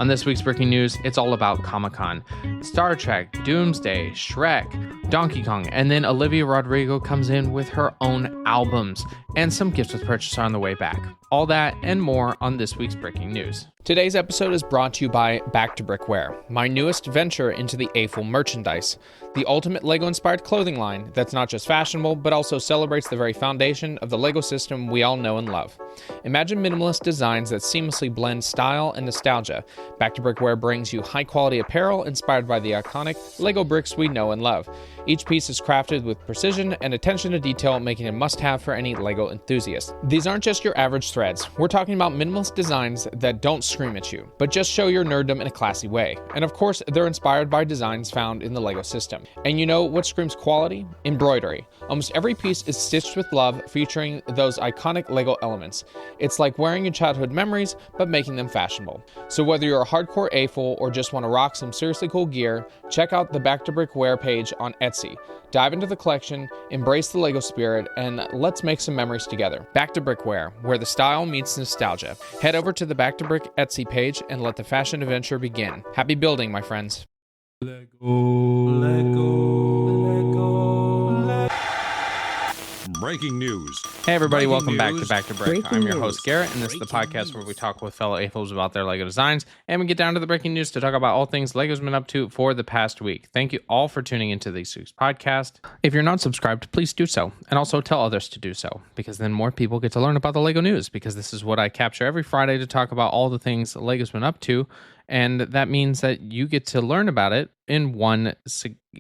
On this week's breaking news, it's all about Comic-Con, Star Trek, Doomsday, Shrek, Donkey Kong, and then Olivia Rodrigo comes in with her own albums, and some gifts with purchase are on the way back. All that and more on this week's breaking news. Today's episode is brought to you by Back to Brickware, my newest venture into the A-Full merchandise, the ultimate LEGO-inspired clothing line that's not just fashionable, but also celebrates the very foundation of the LEGO system we all know and love. Imagine minimalist designs that seamlessly blend style and nostalgia. Back to Brickware brings you high-quality apparel inspired by the iconic LEGO bricks we know and love. Each piece is crafted with precision and attention to detail, making it a must-have for any LEGO enthusiast. These aren't just your average threads. We're talking about minimalist designs that don't scream at you, but just show your nerddom in a classy way. And of course, they're inspired by designs found in the LEGO system. And you know what screams quality? Embroidery. Almost every piece is stitched with love, featuring those iconic LEGO elements. It's like wearing your childhood memories, but making them fashionable. So whether you're a hardcore A-Full or just want to rock some seriously cool gear, check out the Back to Brickware page on Etsy. Dive into the collection, embrace the LEGO spirit, and let's make some memories together. Back to Brickware, where the style meets nostalgia. Head over to the Back to Brick Etsy page and let the fashion adventure begin. Happy building, my friends. Breaking news. Hey everybody, Breaking welcome news. back to Brick. I'm your host Garrett, and this is the podcast where we talk with fellow AFOs about their LEGO designs, and we get down to the breaking news to talk about all things LEGO's been up to for the past week. Thank you all for tuning into this week's podcast. If you're not subscribed, please do so, and also tell others to do so, because then more people get to learn about the LEGO news, because this is what I capture every Friday to talk about all the things LEGO's been up to, and that means that you get to learn about it in one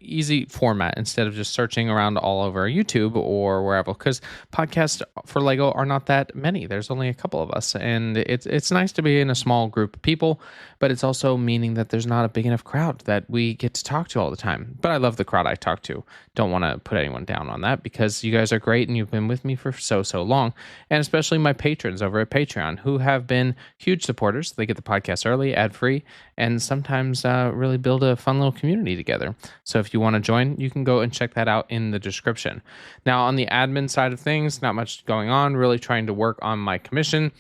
easy format instead of just searching around all over YouTube or wherever, because podcasts for LEGO are not that many. There's only a couple of us, and it's nice to be in a small group of people, but it's also meaning that there's not a big enough crowd that we get to talk to all the time. But I love the crowd I talk to. Don't want to put anyone down on that, because you guys are great and you've been with me for so long, and especially my patrons over at Patreon, who have been huge supporters. They get the podcast early, ad-free, and sometimes really build a fun little community together. So if you want to join, you can go and check that out in the description. Now, on the admin side of things, not much going on, really trying to work on my commission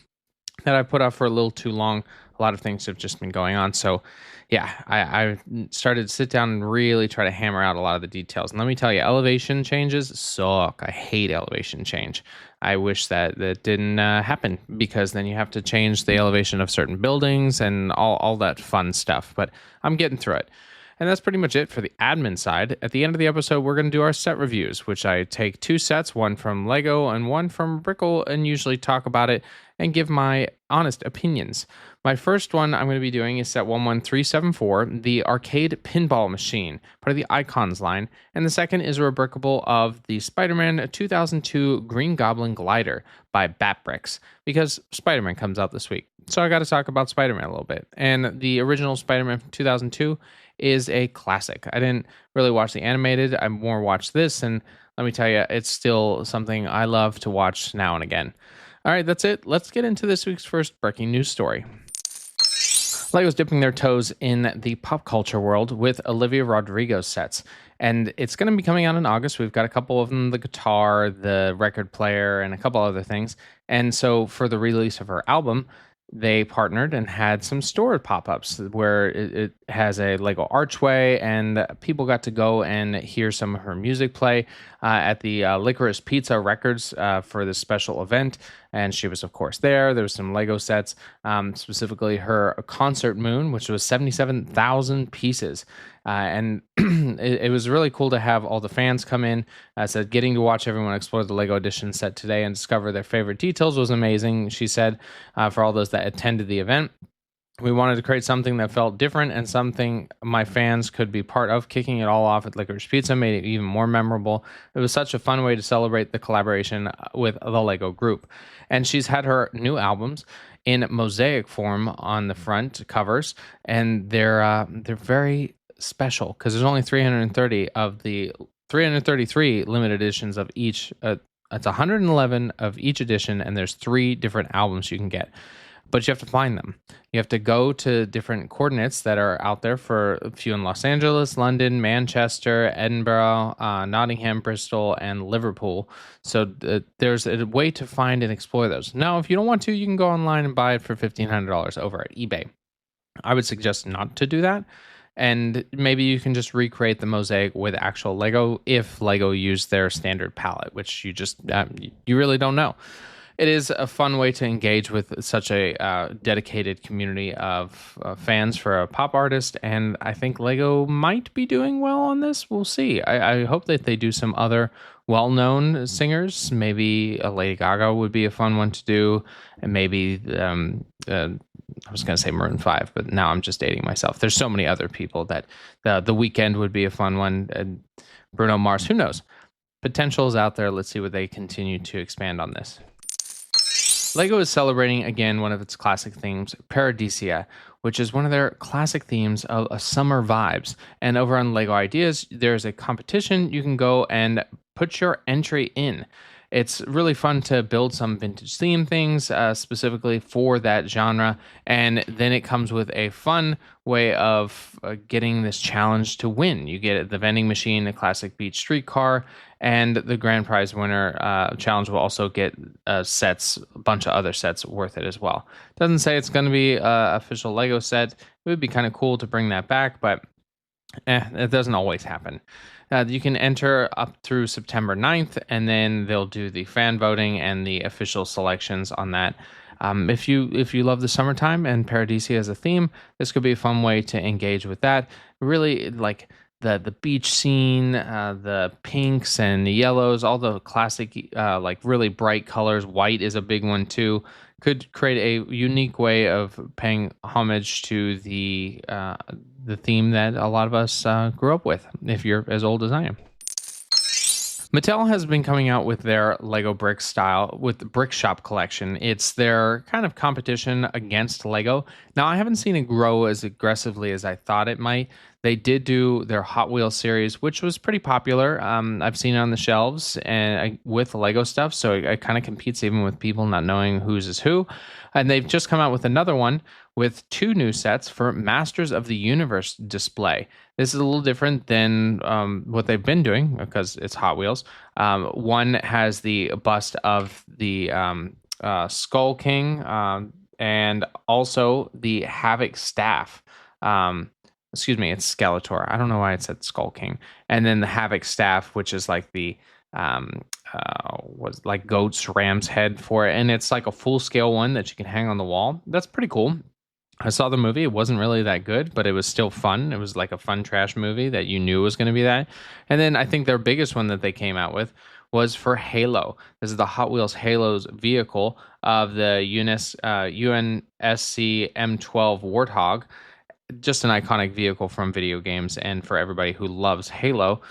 that I put off for a little too long. A lot of things have just been going on. So yeah, I started to sit down and really try to hammer out a lot of the details. And let me tell you, elevation changes suck. I hate elevation change. I wish that didn't happen, because then you have to change the elevation of certain buildings and all that fun stuff. But I'm getting through it. And that's pretty much it for the admin side. At the end of the episode, we're going to do our set reviews, which I take two sets, one from LEGO and one from Brickle, and usually talk about it and give my honest opinions. My first one I'm going to be doing is set 11374, the arcade pinball machine, part of the Icons line. And the second is a rebrickable of the Spider-Man 2002 Green Goblin glider by Batbricks, because Spider-Man comes out this week. So I got to talk about Spider-Man a little bit. And the original Spider-Man from 2002 is a classic. I didn't really watch the animated. I more watched this, and let me tell you, it's still something I love to watch now and again. All right, that's it. Let's get into this week's first breaking news story. LEGO's dipping their toes in the pop culture world with Olivia Rodrigo sets, and it's going to be coming out in August. We've got a couple of them, the guitar, the record player, and a couple other things. And so for the release of her album, they partnered and had some store pop-ups where it has a Lego archway, and people got to go and hear some of her music play at the Licorice Pizza Records for this special event. And she was, of course, there. There was some Lego sets, specifically her concert moon, which was 77,000 pieces. And it was really cool to have all the fans come in. So getting to watch everyone explore the Lego Edition set today and discover their favorite details was amazing, she said, for all those that attended the event. We wanted to create something that felt different and something my fans could be part of. Kicking it all off at Licorice Pizza made it even more memorable. It was such a fun way to celebrate the collaboration with the Lego group. And she's had her new albums in Mosaic form on the front covers, and they're very special because there's only 330 of the 333 limited editions of each. It's 111 of each edition, and there's 3 different albums you can get. But you have to find them. You have to go to different coordinates that are out there, for a few in Los Angeles, London, Manchester, Edinburgh, Nottingham, Bristol, and Liverpool. So there's a way to find and explore those. Now, if you don't want to, you can go online and buy it for $1,500 over at eBay. I would suggest not to do that. And maybe you can just recreate the mosaic with actual Lego if Lego used their standard palette, which you really don't know. It is a fun way to engage with such a dedicated community of fans for a pop artist, and I think Lego might be doing well on this. We'll see. I hope that they do some other well-known singers. Maybe a Lady Gaga would be a fun one to do, and maybe I was going to say Maroon 5, but now I'm just dating myself. There's so many other people that the Weeknd would be a fun one. Bruno Mars, who knows? Potential is out there. Let's see what they continue to expand on this. Lego is celebrating again one of its classic themes, Paradisa, which is one of their classic themes of summer vibes. And over on Lego Ideas, there's a competition. You can go and put your entry in. It's really fun to build some vintage theme things specifically for that genre. And then it comes with a fun way of getting this challenge to win. You get the vending machine, a classic beach streetcar, and the grand prize winner challenge will also get sets, a bunch of other sets worth it as well. Doesn't say it's going to be an official Lego set. It would be kind of cool to bring that back, but it doesn't always happen. You can enter up through September 9th, and then they'll do the fan voting and the official selections on that. If you love the summertime and Paradisa as a theme, this could be a fun way to engage with that. Really, like the beach scene, the pinks and the yellows, all the classic like really bright colors. White is a big one too. Could create a unique way of paying homage to the theme that a lot of us grew up with, if you're as old as I am. Mattel has been coming out with their Lego brick style with the Brick Shop collection. It's their kind of competition against Lego. Now, I haven't seen it grow as aggressively as I thought it might. They did do their Hot Wheels series, which was pretty popular. I've seen it on the shelves and with Lego stuff, so it kind of competes even with people not knowing whose is who. And they've just come out with another one with 2 new sets for Masters of the Universe display. This is a little different than what they've been doing because it's Hot Wheels. One has the bust of the Skull King and also the Havoc staff. Excuse me, it's Skeletor. I don't know why it said Skull King. And then the Havoc staff, which is like the was like goat's ram's head for it, and it's like a full scale one that you can hang on the wall. That's pretty cool. I saw the movie. It wasn't really that good, but it was still fun. It was like a fun trash movie that you knew was going to be that. And then I think their biggest one that they came out with was for Halo. This is the Hot Wheels Halo's vehicle of the UNSC M12 Warthog. Just an iconic vehicle from video games and for everybody who loves Halo.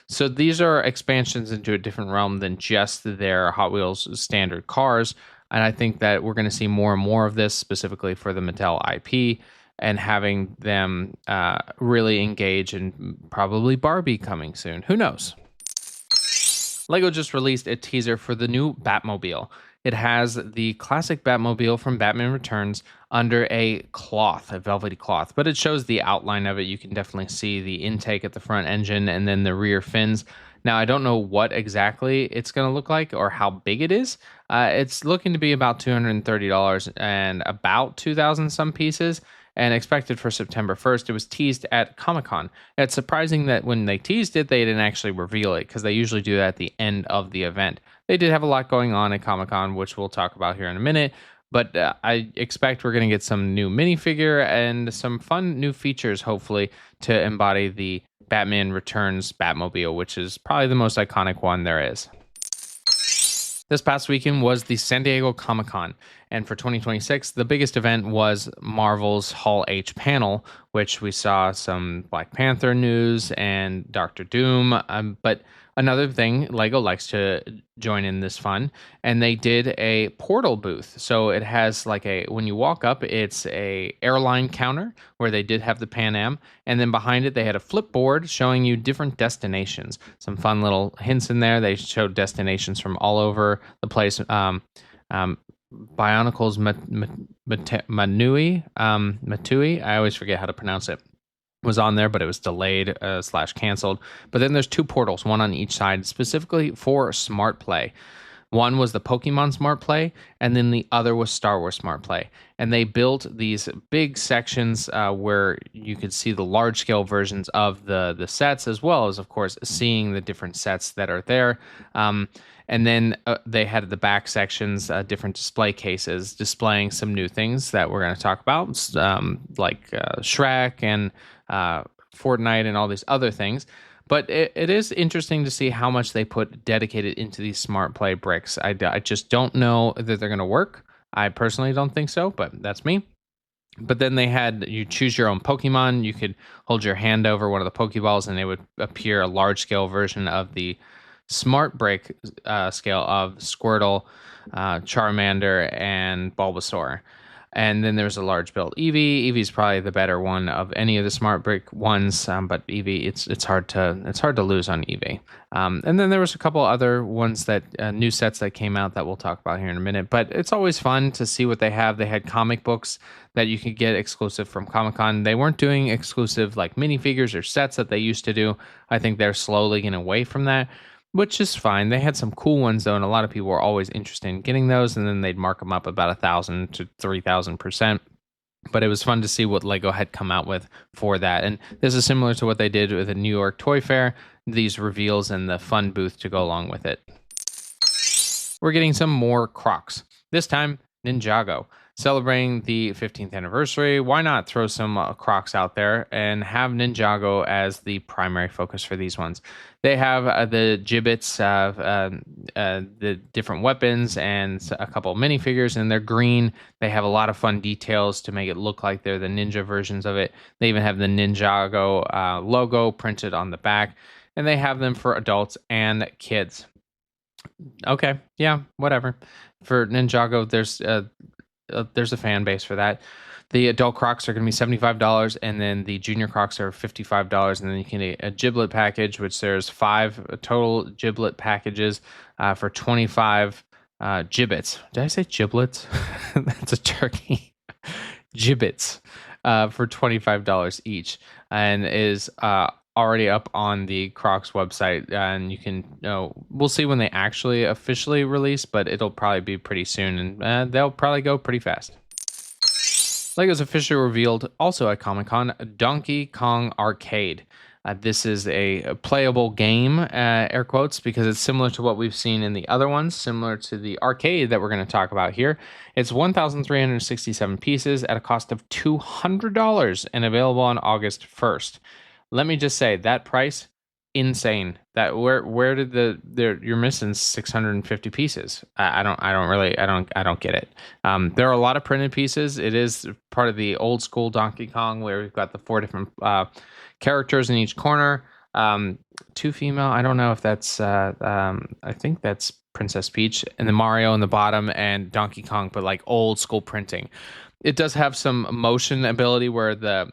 So these are expansions into a different realm than just their Hot Wheels standard cars. And I think that we're going to see more and more of this specifically for the Mattel IP and having them really engage in probably Barbie coming soon. Who knows? Lego just released a teaser for the new Batmobile. It has the classic Batmobile from Batman Returns under a cloth, a velvety cloth, but it shows the outline of it. You can definitely see the intake at the front engine and then the rear fins. Now, I don't know what exactly it's going to look like or how big it is. It's looking to be about $230 and about 2,000 some pieces, and expected for September 1st. It was teased at Comic-Con. It's surprising that when they teased it, they didn't actually reveal it because they usually do that at the end of the event. They did have a lot going on at Comic-Con, which we'll talk about here in a minute. But I expect we're going to get some new minifigure and some fun new features, hopefully, to embody the Batman Returns Batmobile, which is probably the most iconic one there is. This past weekend was the San Diego Comic-Con, and for 2026, the biggest event was Marvel's Hall H panel, which we saw some Black Panther news and Doctor Doom, but another thing, Lego likes to join in this fun, and they did a portal booth. So it has like when you walk up, it's a airline counter where they did have the Pan Am, and then behind it they had a flipboard showing you different destinations. Some fun little hints in there. They showed destinations from all over the place. Bionicle's Matui. I always forget how to pronounce it. Was on there, but it was delayed / canceled. But then there's 2 portals, one on each side, specifically for Smart Play. One was the Pokemon Smart Play, and then the other was Star Wars Smart Play. And they built these big sections where you could see the large-scale versions of the sets, as well as, of course, seeing the different sets that are there. And then they had the back sections, different display cases, displaying some new things that we're going to talk about, like Shrek and Fortnite and all these other things. But it is interesting to see how much they put dedicated into these smart play bricks. I just don't know that they're going to work. I personally don't think so, but that's me. But then they had, you choose your own Pokemon. You could hold your hand over one of the Pokeballs and they would appear a large scale version of the smart brick scale of Squirtle, Charmander, and Bulbasaur. And then there's a large build Eevee. Eevee's probably the better one of any of the smart brick ones, but Eevee, it's hard to lose on Eevee. And then there was a couple other ones that new sets that came out that we'll talk about here in a minute. But it's always fun to see what they have. They had comic books that you could get exclusive from Comic-Con. They weren't doing exclusive like minifigures or sets that they used to do. I think they're slowly getting away from that, which is fine. They had some cool ones though, and a lot of people were always interested in getting those, and then they'd mark them up about 1,000 to 3,000%. But it was fun to see what Lego had come out with for that. And this is similar to what they did with the New York Toy Fair, these reveals and the fun booth to go along with it. We're getting some more Crocs. This time, Ninjago. Celebrating the 15th anniversary, why not throw some Crocs out there and have Ninjago as the primary focus for these ones? They have the gibbets, the different weapons, and a couple of minifigures, and they're green. They have a lot of fun details to make it look like they're the ninja versions of it. They even have the Ninjago logo printed on the back, and they have them for adults and kids. Okay, yeah, whatever. For Ninjago, there's a fan base for that. The adult Crocs are going to be $75, and then the junior Crocs are $55, and then you can get a giblet package, which there's 5 total giblet packages for 25 gibbets. Did I say giblets? That's a turkey. Gibbets for $25 each, and is already up on the Crocs website, and you can we'll see when they actually officially release, but it'll probably be pretty soon, and they'll probably go pretty fast. Lego's officially revealed also at Comic-Con Donkey Kong Arcade. This is a playable game, air quotes, because it's similar to what we've seen in the other ones, similar to the arcade that we're going to talk about here. It's 1,367 pieces at a cost of $200 and available on August 1st. Let me just say that price, insane. That where did you're missing 650 pieces? I don't get it. There are a lot of printed pieces. It is part of the old school Donkey Kong where we've got the 4 different characters in each corner. 2 female. I don't know if that's. I think that's Princess Peach, and then Mario in the bottom, and Donkey Kong, but like old school printing. It does have some motion ability where the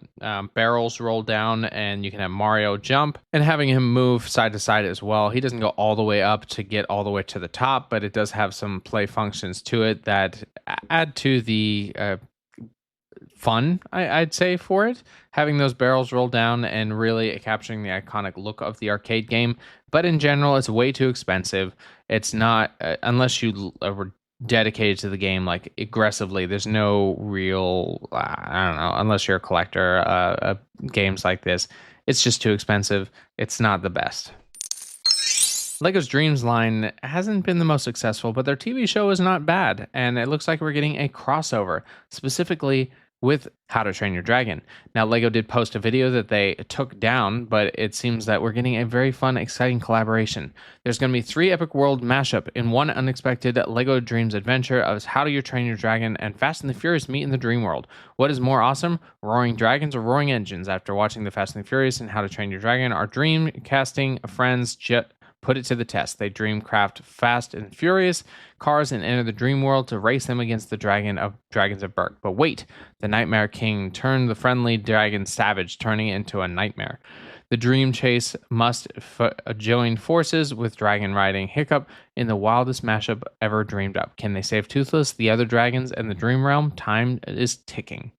barrels roll down and you can have Mario jump, and having him move side to side as well. He doesn't go all the way up to get all the way to the top, but it does have some play functions to it that add to the fun, I'd say, for it. Having those barrels roll down and really capturing the iconic look of the arcade game. But in general, it's way too expensive. It's not, unless you were dedicated to the game like aggressively, there's no real I don't know, unless you're a collector of games like this, it's just too expensive. It's not the best. Lego's Dreams line hasn't been the most successful, but their TV show is not bad, and it looks like we're getting a crossover, specifically with How to Train Your Dragon. Now, Lego did post a video that they took down, but it seems that we're getting a very fun, exciting collaboration. There's going to be 3 epic world mashup in one unexpected Lego Dreams adventure of How to Train Your Dragon and Fast and the Furious meet in the dream world. What is more awesome, roaring dragons or roaring engines? After watching the Fast and the Furious and How to Train Your Dragon, our dream casting friends put it to the test. They dreamcraft fast and furious cars and enter the dream world to race them against the dragons of Berk. But wait, the Nightmare King turned the friendly dragon savage, turning it into a nightmare. The dream chase must join forces with dragon riding Hiccup in the wildest mashup ever dreamed up. Can they save Toothless, the other dragons, and the dream realm? Time is ticking.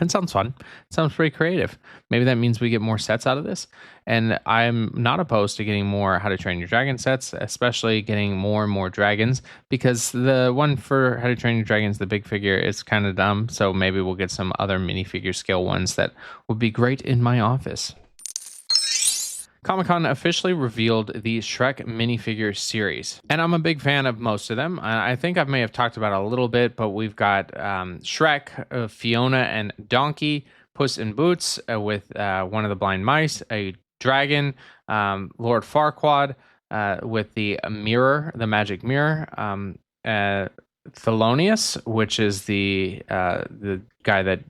It sounds fun. It sounds pretty creative. Maybe that means we get more sets out of this. And I'm not opposed to getting more How to Train Your Dragon sets, especially getting more and more dragons, because the one for How to Train Your Dragons, the big figure, is kind of dumb. So maybe we'll get some other minifigure scale ones that would be great in my office. Comic-Con officially revealed the Shrek minifigure series, and I'm a big fan of most of them. I think I may have talked about it a little bit, but we've got Shrek, Fiona and Donkey, Puss in Boots with one of the blind mice, a dragon, Lord Farquaad with the mirror, the magic mirror, Thelonious, which is the guy that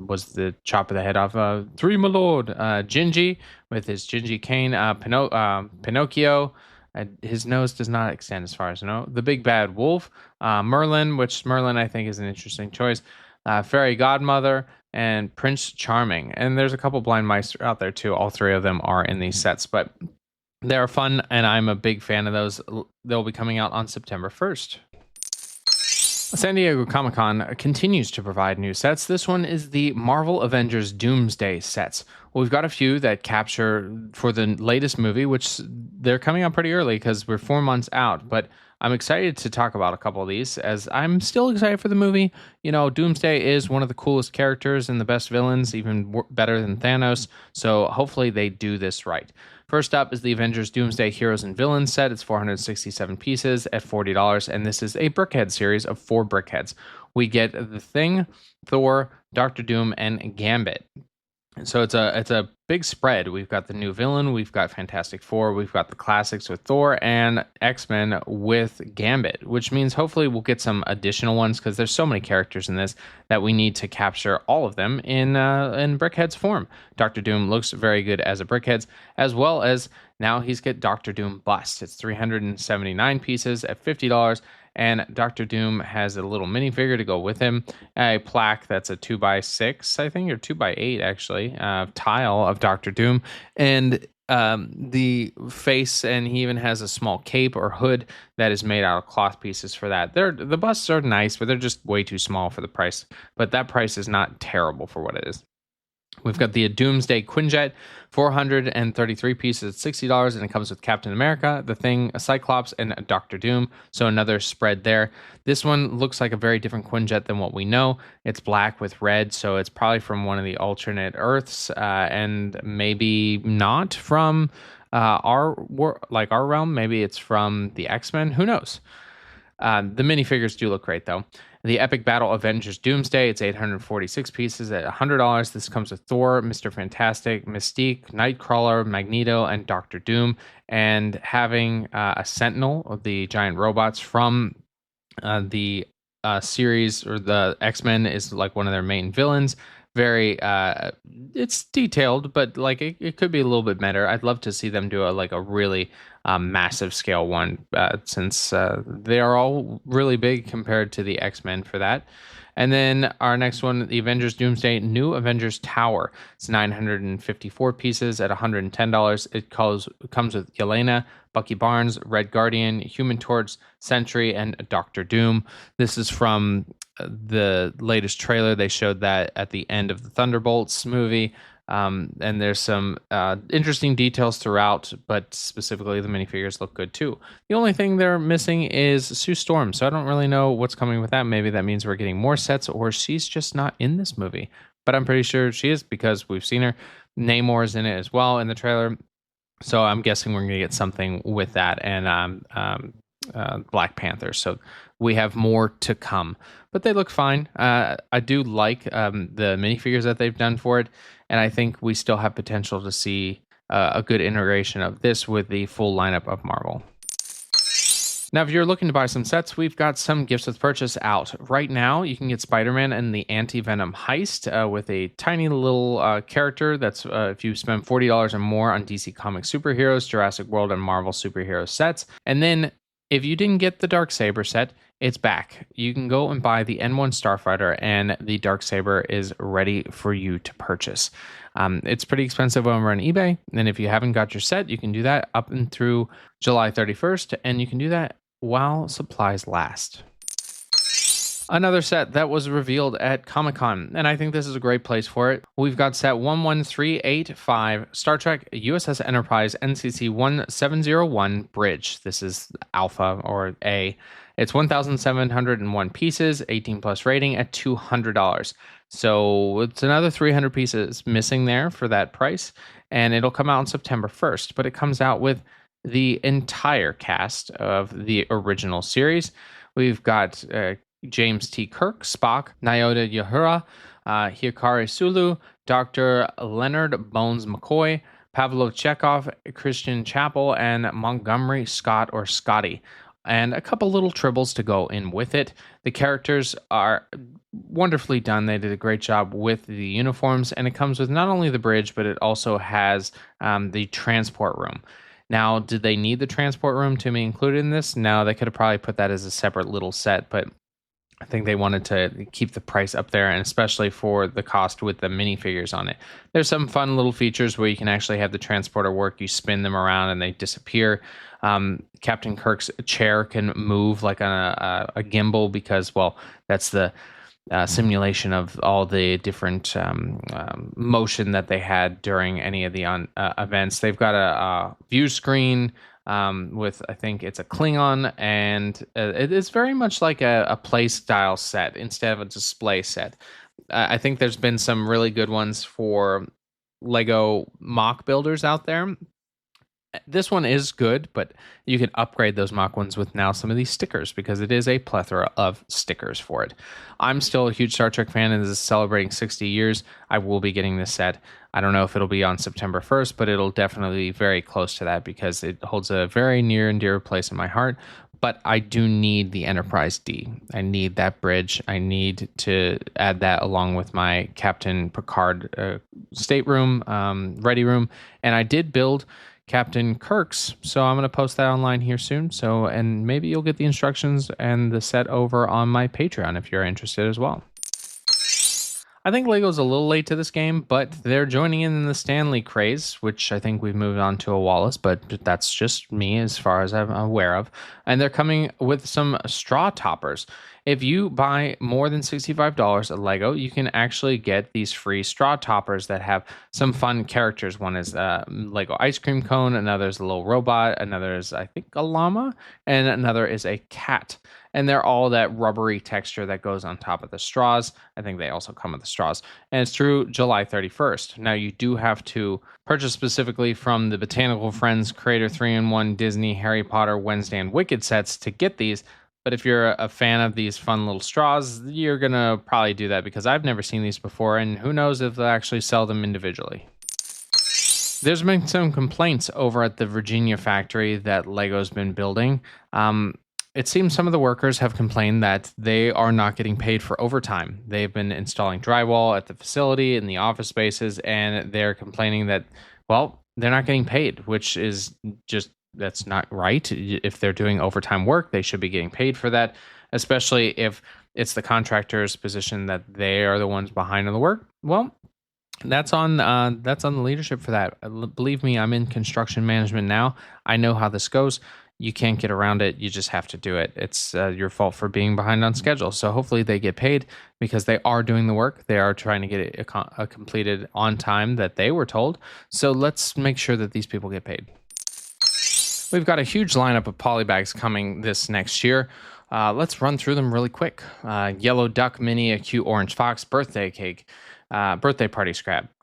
was the chop of the head off Three My Lord, Gingy with his Gingy cane, Pinocchio. His nose does not extend as far as I know. The Big Bad Wolf, Merlin, which Merlin I think is an interesting choice. Fairy Godmother, and Prince Charming. And there's a couple blind mice out there too. All three of them are in these sets, but they're fun, and I'm a big fan of those. They'll be coming out on September 1st. San Diego Comic-Con continues to provide new sets. This one is the Marvel Avengers Doomsday sets. We've got a few that capture for the latest movie, which they're coming out pretty early because we're 4 months out, but I'm excited to talk about a couple of these as I'm still excited for the movie. You know, Doomsday is one of the coolest characters and the best villains, even better than Thanos, so hopefully they do this right. First up is the Avengers Doomsday Heroes and Villains set. It's 467 pieces at $40, and this is a Brickhead series of 4 Brickheads. We get The Thing, Thor, Doctor Doom, and Gambit. So it's a big spread. We've got the new villain, we've got Fantastic Four, we've got the classics with Thor, and X-Men with Gambit, which means hopefully we'll get some additional ones because there's so many characters in this that we need to capture all of them in Brickhead's form. Doctor Doom looks very good as a Brickhead's, as well as now he's got Doctor Doom Bust. It's 379 pieces at $50. And Doctor Doom has a little minifigure to go with him, a plaque that's a 2x6, I think, or 2x8 actually, tile of Doctor Doom, and the face, and he even has a small cape or hood that is made out of cloth pieces for that. The busts are nice, but they're just way too small for the price. But that price is not terrible for what it is. We've got the Doomsday Quinjet, 433 pieces at $60, and it comes with Captain America, The Thing, a Cyclops, and a Doctor Doom. So another spread there. This one looks like a very different Quinjet than what we know. It's black with red, so it's probably from one of the alternate Earths, and maybe not from our realm. Maybe it's from the X-Men. Who knows? The minifigures do look great, though. The Epic Battle Avengers Doomsday, it's 846 pieces at $100. This comes with Thor, Mr. Fantastic, Mystique, Nightcrawler, Magneto, and Doctor Doom, and having a Sentinel of the giant robots from the series, or the X-Men, is like one of their main villains. Very it's detailed, but like it could be a little bit better. I'd love to see them do a really massive scale one, since they are all really big compared to the X-Men for that. And then our next one, the Avengers Doomsday New Avengers Tower. It's 954 pieces at $110. It comes with Yelena, Bucky Barnes, Red Guardian, Human Torch, Sentry, and Doctor Doom. This is from the latest trailer. They showed that at the end of the Thunderbolts movie. And there's some interesting details throughout, but specifically the minifigures look good too. The only thing they're missing is Sue Storm, so I don't really know what's coming with that. Maybe that means we're getting more sets, or she's just not in this movie. But I'm pretty sure she is because we've seen her. Namor's in it as well in the trailer, so I'm guessing we're going to get something with that, and Black Panther. So we have more to come, but they look fine. I do like the minifigures that they've done for it. And I think we still have potential to see a good integration of this with the full lineup of Marvel. Now, if you're looking to buy some sets, we've got some gifts with purchase out. Right now, you can get Spider-Man and the Anti-Venom Heist with a tiny little character. That's if you spend $40 or more on DC Comics superheroes, Jurassic World, and Marvel superhero sets. And then if you didn't get the Darksaber set, it's back. You can go and buy the N1 Starfighter, and the Darksaber is ready for you to purchase. It's pretty expensive over on eBay, and if you haven't got your set, you can do that up and through July 31st, and you can do that while supplies last. Another set that was revealed at Comic-Con, and I think this is a great place for it. We've got set 11385 Star Trek USS Enterprise NCC 1701 Bridge. This is Alpha or A. It's 1,701 pieces, 18 plus rating at $200. So it's another 300 pieces missing there for that price, and it'll come out on September 1st. But it comes out with the entire cast of the original series. We've got James T. Kirk, Spock, Nyota Uhura, Hikari Sulu, Dr. Leonard Bones McCoy, Pavlo Chekhov, Christian Chapel, and Montgomery Scott or Scotty. And a couple little tribbles to go in with it. The characters are wonderfully done. They did a great job with the uniforms, and it comes with not only the bridge, but it also has the transport room. Now, did they need the transport room to be included in this? No, they could have probably put that as a separate little set, but I think they wanted to keep the price up there, and especially for the cost with the minifigures on it. There's some fun little features where you can actually have the transporter work. You spin them around and they disappear. Captain Kirk's chair can move like on a gimbal because, well, that's the simulation of all the different motion that they had during any of the events. They've got a view screen with, I think it's a Klingon, and it is very much like a play style set instead of a display set. I think there's been some really good ones for Lego mock builders out there. This one is good, but you can upgrade those mock ones with now some of these stickers because it is a plethora of stickers for it. I'm still a huge Star Trek fan, and this is celebrating 60 years. I will be getting this set. I don't know if it'll be on September 1st, but it'll definitely be very close to that because it holds a very near and dear place in my heart. But I do need the Enterprise D. I need that bridge. I need to add that along with my Captain Picard stateroom, ready room. And I did build Captain Kirk's, so I'm going to post that online here soon. So, and maybe you'll get the instructions and the set over on my Patreon if you're interested as well. I think Lego's a little late to this game, but they're joining in the Stanley craze, which I think we've moved on to a Wallace, but that's just me as far as I'm aware of. And they're coming with some straw toppers. If you buy more than $65 at Lego, you can actually get these free straw toppers that have some fun characters. One is a Lego ice cream cone, another is a little robot, another is, I think, a llama, and another is a cat. And they're all that rubbery texture that goes on top of the straws. I think they also come with the straws. And it's through July 31st. Now, you do have to purchase specifically from the Botanical Friends Creator 3-in-1 Disney, Harry Potter, Wednesday, and Wicked sets to get these. But if you're a fan of these fun little straws, you're going to probably do that because I've never seen these before. And who knows if they'll actually sell them individually. There's been some complaints over at the Virginia factory that Lego's been building. It seems some of the workers have complained that they are not getting paid for overtime. They've been installing drywall at the facility in the office spaces, and they're complaining that, well, they're not getting paid, which is just, that's not right. If they're doing overtime work, they should be getting paid for that, especially if it's the contractor's position that they are the ones behind on the work. Well, that's on the leadership for that. Believe me, I'm in construction management now. I know how this goes. You can't get around it. You just have to do it. It's your fault for being behind on schedule. So hopefully they get paid because they are doing the work. They are trying to get it completed on time that they were told. So let's make sure that these people get paid. We've got a huge lineup of polybags coming this next year. Let's run through them really quick. Yellow Duck Mini, a cute orange fox, birthday cake, birthday party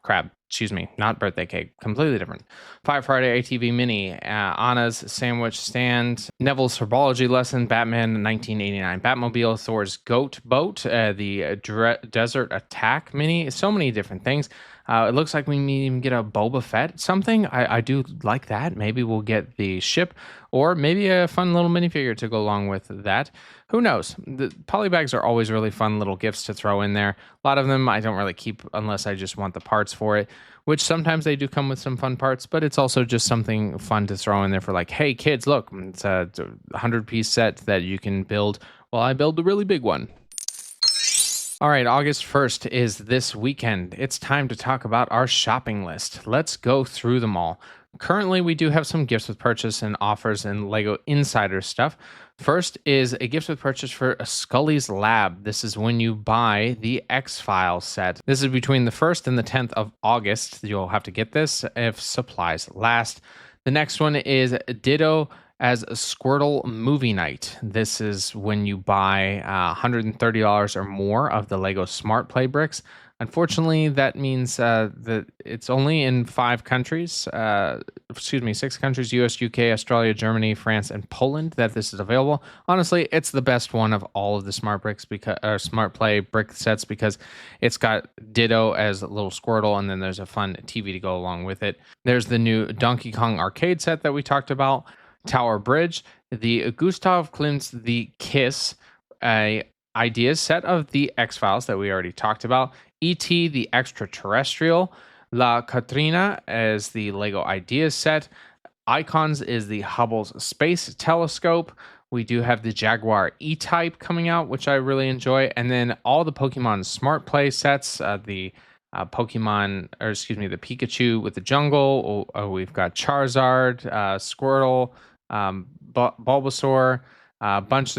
crab. Excuse me, not birthday cake, completely different. Firefighter ATV Mini, Anna's Sandwich Stand, Neville's Herbology Lesson, Batman 1989 Batmobile, Thor's Goat Boat, the Desert Attack Mini, so many different things. It looks like we may even get a Boba Fett something. I do like that. Maybe we'll get the ship or maybe a fun little minifigure to go along with that. Who knows? The polybags are always really fun little gifts to throw in there. A lot of them I don't really keep unless I just want the parts for it, which sometimes they do come with some fun parts, but it's also just something fun to throw in there for like, hey, kids, look, it's a 100-piece set that you can build while I build the really big one. All right, August 1st is this weekend. It's time to talk about our shopping list. Let's go through them all. Currently, we do have some gifts with purchase and offers and Lego Insider stuff. First is a gift with purchase for a Scully's Lab. This is when you buy the X-Files set. This is between the 1st and the 10th of August. You'll have to get this if supplies last. The next one is Ditto as a Squirtle Movie Night. This is when you buy $130 or more of the Lego Smart Play bricks. Unfortunately, that means that it's only in 6 countries, US, UK, Australia, Germany, France, and Poland that this is available. Honestly, it's the best one of all of the Smart Bricks Smart Play brick sets because it's got Ditto as a little Squirtle, and then there's a fun TV to go along with it. There's the new Donkey Kong arcade set that we talked about, Tower Bridge, the Gustav Klimt's The Kiss, a ideas set of the X-Files that we already talked about, E.T. the Extraterrestrial, La Katrina as the Lego Ideas set, Icons is the Hubble's Space Telescope. We do have the Jaguar E-Type coming out, which I really enjoy, and then all the Pokemon Smart Play sets, the the Pikachu with the jungle. We've got Charizard, Squirtle, Bulbasaur, bunch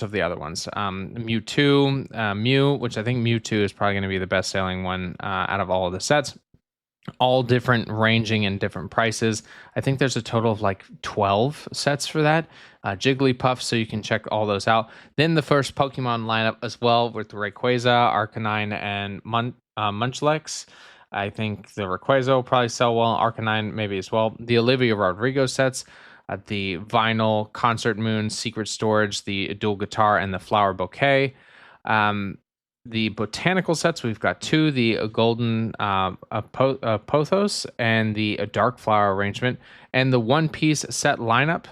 of the other ones. Mewtwo, Mew, which I think Mewtwo is probably going to be the best selling one out of all of the sets. All different, ranging in different prices. I think there's a total of like 12 sets for that. Jigglypuff, so you can check all those out. Then the first Pokemon lineup as well with Rayquaza, Arcanine, and Munchlax. I think the Rayquaza will probably sell well. Arcanine maybe as well. The Olivia Rodrigo sets. The Vinyl, Concert Moon, Secret Storage, the Dual Guitar, and the Flower Bouquet. The botanical sets, we've got 2, the Golden Pothos and the Dark Flower arrangement, and the One Piece set lineup.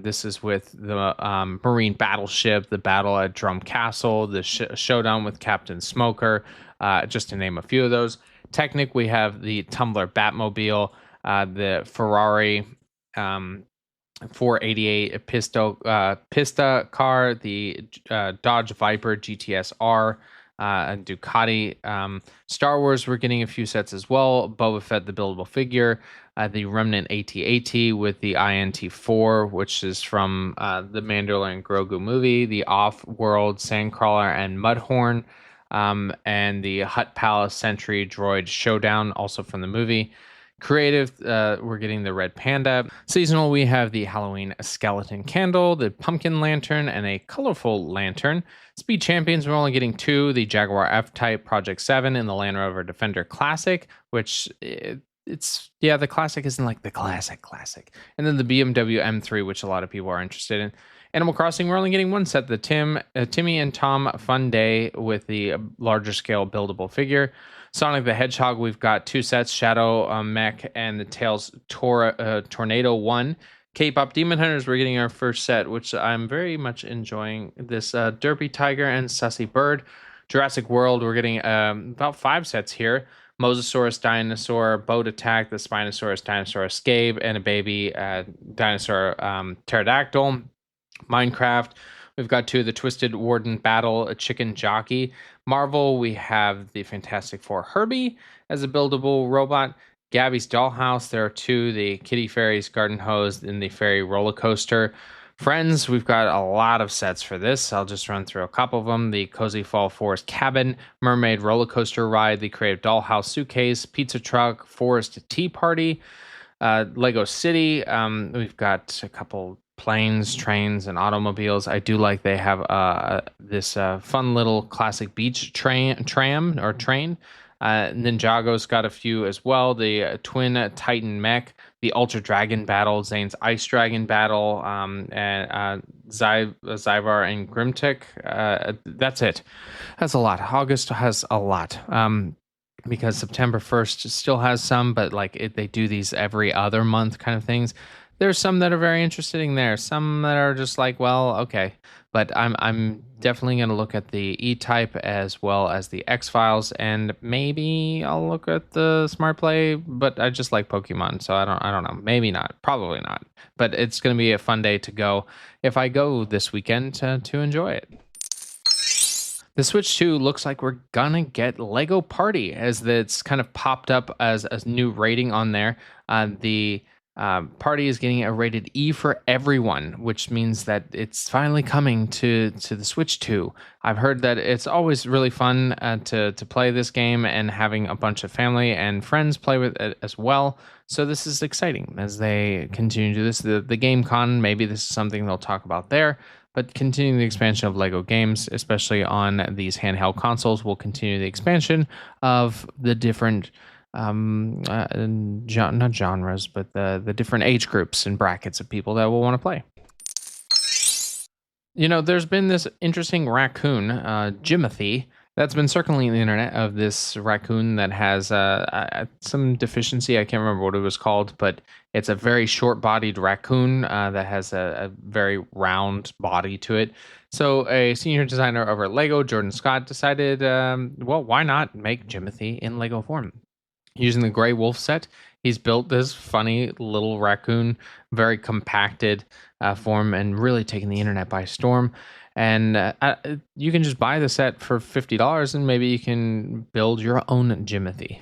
This is with the Marine Battleship, the Battle at Drum Castle, the Showdown with Captain Smoker, just to name a few of those. Technic, we have the Tumbler Batmobile, the Ferrari 488 Pista car, the Dodge Viper GTS R, and Ducati. Star Wars, we're getting a few sets as well. Boba Fett, the buildable figure, the Remnant AT-AT with the INT-4, which is from the Mandalorian Grogu movie, the Off-World Sandcrawler and Mudhorn, and the Hutt Palace Sentry Droid Showdown, also from the movie. Creative, we're getting the Red Panda. Seasonal, we have the Halloween Skeleton Candle, the Pumpkin Lantern, and a Colorful Lantern. Speed Champions, we're only getting 2, the Jaguar F-Type Project 7 and the Land Rover Defender Classic, which the Classic isn't like the classic. And then the BMW M3, which a lot of people are interested in. Animal Crossing, we're only getting 1 set, the Timmy and Tom Fun Day with the larger scale buildable figure. Sonic the Hedgehog, we've got 2 sets, Shadow Mech and the Tails Tornado 1. K-Pop Demon Hunters, we're getting our first set, which I'm very much enjoying. This Derpy Tiger and Sussy Bird. Jurassic World, we're getting about 5 sets here. Mosasaurus Dinosaur, Boat Attack, the Spinosaurus Dinosaur Escape, and a baby dinosaur Pterodactyl. Minecraft, we've got 2, the Twisted Warden Battle, a Chicken Jockey. Marvel, we have the Fantastic Four Herbie as a buildable robot. Gabby's Dollhouse, there are 2, the Kitty Fairies Garden Hose and the Fairy Roller Coaster. Friends, we've got a lot of sets for this. I'll just run through a couple of them. The Cozy Fall Forest Cabin, Mermaid Roller Coaster Ride, the Creative Dollhouse Suitcase, Pizza Truck, Forest Tea Party, Lego City. We've got a couple planes, trains, and automobiles. I do like they have this fun little classic beach tram. Ninjago's got a few as well. The Twin Titan Mech, the Ultra Dragon Battle, Zane's Ice Dragon Battle, and Zyvar and Grimtic. That's it. That's a lot. August has a lot. Because September 1st still has some, but they do these every other month kind of things. There's some that are very interesting there. Some that are just like, well, okay. But I'm definitely going to look at the E-Type as well as the X-Files, and maybe I'll look at the Smart Play. But I just like Pokemon, so I don't know. Maybe not. Probably not. But it's going to be a fun day to go if I go this weekend to enjoy it. The Switch 2 looks like we're gonna get Lego Party, as it's kind of popped up as a new rating on there. The Party is getting a rated E for everyone, which means that it's finally coming to the Switch 2. I've heard that it's always really fun to play this game, and having a bunch of family and friends play with it as well. So this is exciting as they continue to do this. The Game Con, maybe this is something they'll talk about there. But continuing the expansion of Lego games, especially on these handheld consoles, will continue the expansion of the different not genres, but the different age groups and brackets of people that will want to play. There's been this interesting raccoon, Jimothy, that's been circling the internet, of this raccoon that has some deficiency. I can't remember what it was called, but it's a very short-bodied raccoon that has a very round body to it. So a senior designer over at Lego, Jordan Scott, decided, why not make Jimothy in Lego form? Using the Gray Wolf set, he's built this funny little raccoon, very compacted form, and really taken the internet by storm. And you can just buy the set for $50, and maybe you can build your own Jimothy.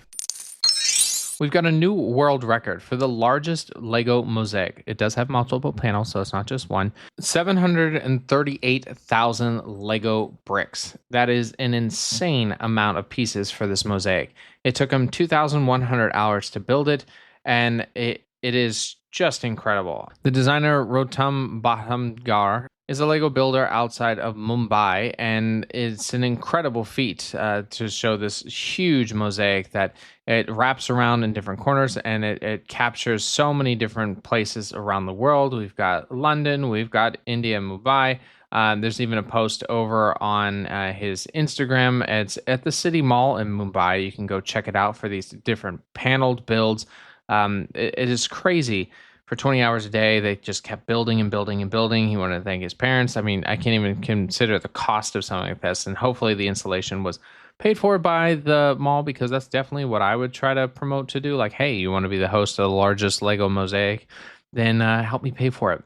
We've got a new world record for the largest Lego Mosaic. It does have multiple panels, so it's not just one. 738,000 Lego bricks. That is an insane amount of pieces for this mosaic. It took them 2,100 hours to build it, and it is just incredible. The designer Rotam Bhattamgar is a Lego builder outside of Mumbai, and it's an incredible feat to show this huge mosaic that it wraps around in different corners, and it captures so many different places around the world. We've got London, we've got India, Mumbai. There's even a post over on his Instagram. It's at the City Mall in Mumbai. You can go check it out for these different paneled builds. It is crazy. For 20 hours a day, they just kept building and building and building. He wanted to thank his parents. I mean, I can't even consider the cost of something like this. And hopefully the installation was paid for by the mall, because that's definitely what I would try to promote to do. Like, hey, you want to be the host of the largest Lego mosaic? Then help me pay for it.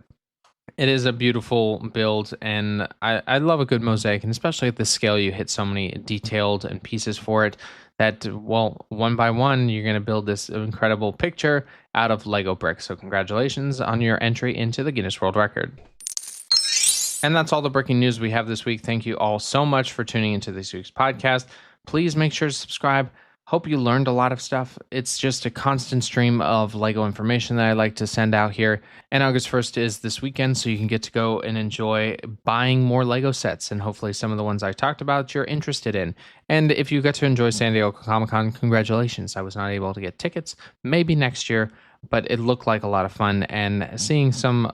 It is a beautiful build, and I love a good mosaic, and especially at this scale, you hit so many detailed and pieces for it that, well, one by one, you're going to build this incredible picture out of Lego bricks. So congratulations on your entry into the Guinness World Record. And that's all the breaking news we have this week. Thank you all so much for tuning into this week's podcast. Please make sure to subscribe. Hope you learned a lot of stuff. It's just a constant stream of Lego information that I like to send out here. And August 1st is this weekend, so you can get to go and enjoy buying more Lego sets, and hopefully some of the ones I talked about you're interested in. And if you get to enjoy San Diego Comic-Con, congratulations. I was not able to get tickets. Maybe next year, but it looked like a lot of fun, and seeing some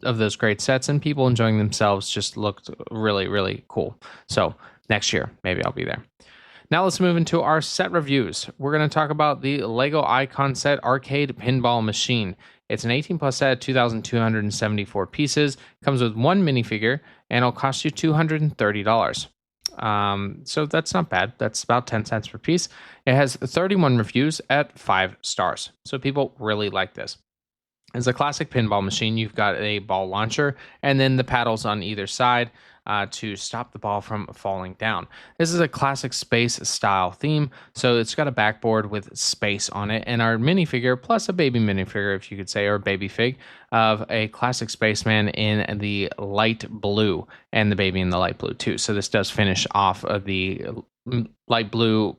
of those great sets and people enjoying themselves just looked really, really cool. So next year, maybe I'll be there. Now let's move into our set reviews. We're going to talk about the Lego Icon Set Arcade Pinball Machine. It's an 18+ set of 2,274 pieces. Comes with one minifigure, and it'll cost you $230. So that's not bad. That's about 10 cents per piece. It has 31 reviews at 5 stars. So people really like this. As a classic pinball machine, you've got a ball launcher and then the paddles on either side to stop the ball from falling down. This is a classic space style theme, so it's got a backboard with space on it, and our minifigure plus a baby minifigure, if you could say, or baby fig, of a classic spaceman in the light blue, and the baby in the light blue too. So this does finish off of the light blue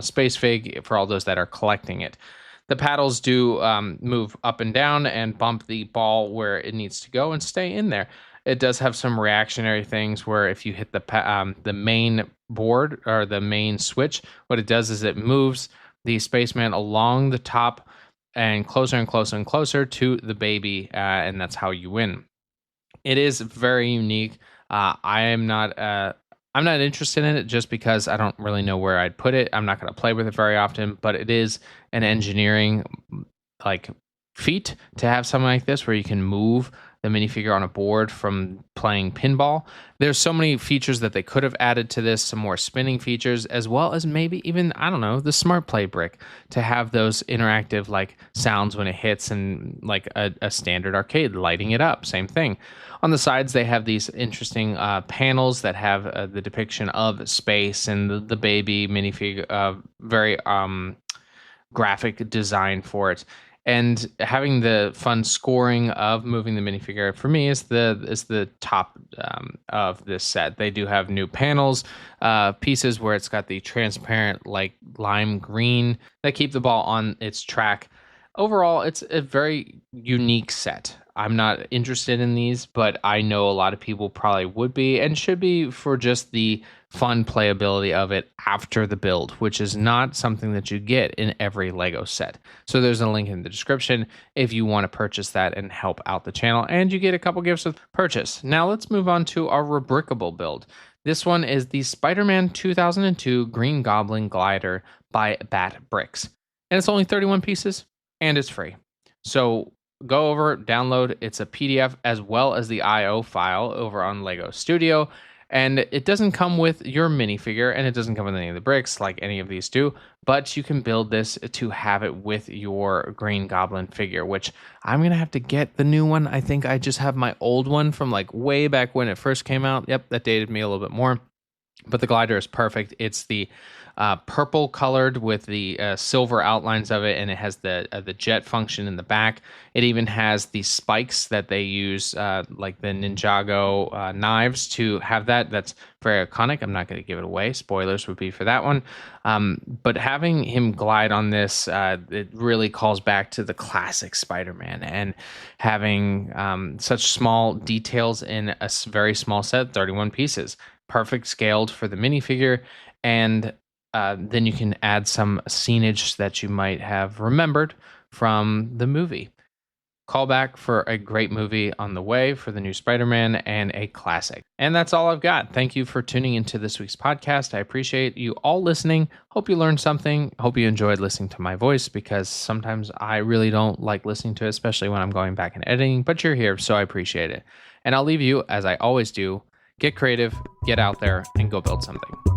space fig for all those that are collecting it. The paddles do move up and down and bump the ball where it needs to go and stay in there. It does have some reactionary things where if you hit the main board or the main switch, what it does is it moves the spaceman along the top and closer and closer and closer to the baby, and that's how you win. It is very unique. I'm not interested in it just because I don't really know where I'd put it. I'm not going to play with it very often, but it is an engineering feat to have something like this where you can move the minifigure on a board from playing pinball. There's so many features that they could have added to this, some more spinning features, as well as maybe even, I don't know, the Smart Play brick to have those interactive sounds when it hits, and like a standard arcade lighting it up, same thing. On the sides, they have these interesting panels that have the depiction of space and the baby minifigure, very graphic design for it. And having the fun scoring of moving the minifigure for me is the top of this set. They do have new panels, pieces where it's got the transparent like lime green that keep the ball on its track. Overall, it's a very unique set. I'm not interested in these, but I know a lot of people probably would be and should be for just the fun playability of it after the build, which is not something that you get in every Lego set. So there's a link in the description if you want to purchase that and help out the channel, and you get a couple gifts with purchase. Now let's move on to our rebrickable build. This one is the Spider-Man 2002 Green Goblin Glider by backtobrick. And it's only 31 pieces and it's free. So go over, download. It's a PDF as well as the IO file over on Lego Studio. And it doesn't come with your minifigure, and it doesn't come with any of the bricks like any of these do, but you can build this to have it with your Green Goblin figure, which I'm going to have to get the new one. I think I just have my old one from like way back when it first came out. Yep, that dated me a little bit more. But the glider is perfect. It's the purple colored with the silver outlines of it, and it has the jet function in the back. It even has the spikes that they use, like the Ninjago knives, to have that. That's very iconic. I'm not going to give it away. Spoilers would be for that one. But having him glide on this, it really calls back to the classic Spider-Man, and having such small details in a very small set, 31 pieces. Perfect scaled for the minifigure, and then you can add some scenage that you might have remembered from the movie. Callback for a great movie on the way for the new Spider-Man, and a classic. And that's all I've got. Thank you for tuning into this week's podcast. I appreciate you all listening. Hope you learned something. Hope you enjoyed listening to my voice, because sometimes I really don't like listening to it, especially when I'm going back and editing, but you're here, so I appreciate it. And I'll leave you, as I always do, get creative, get out there, and go build something.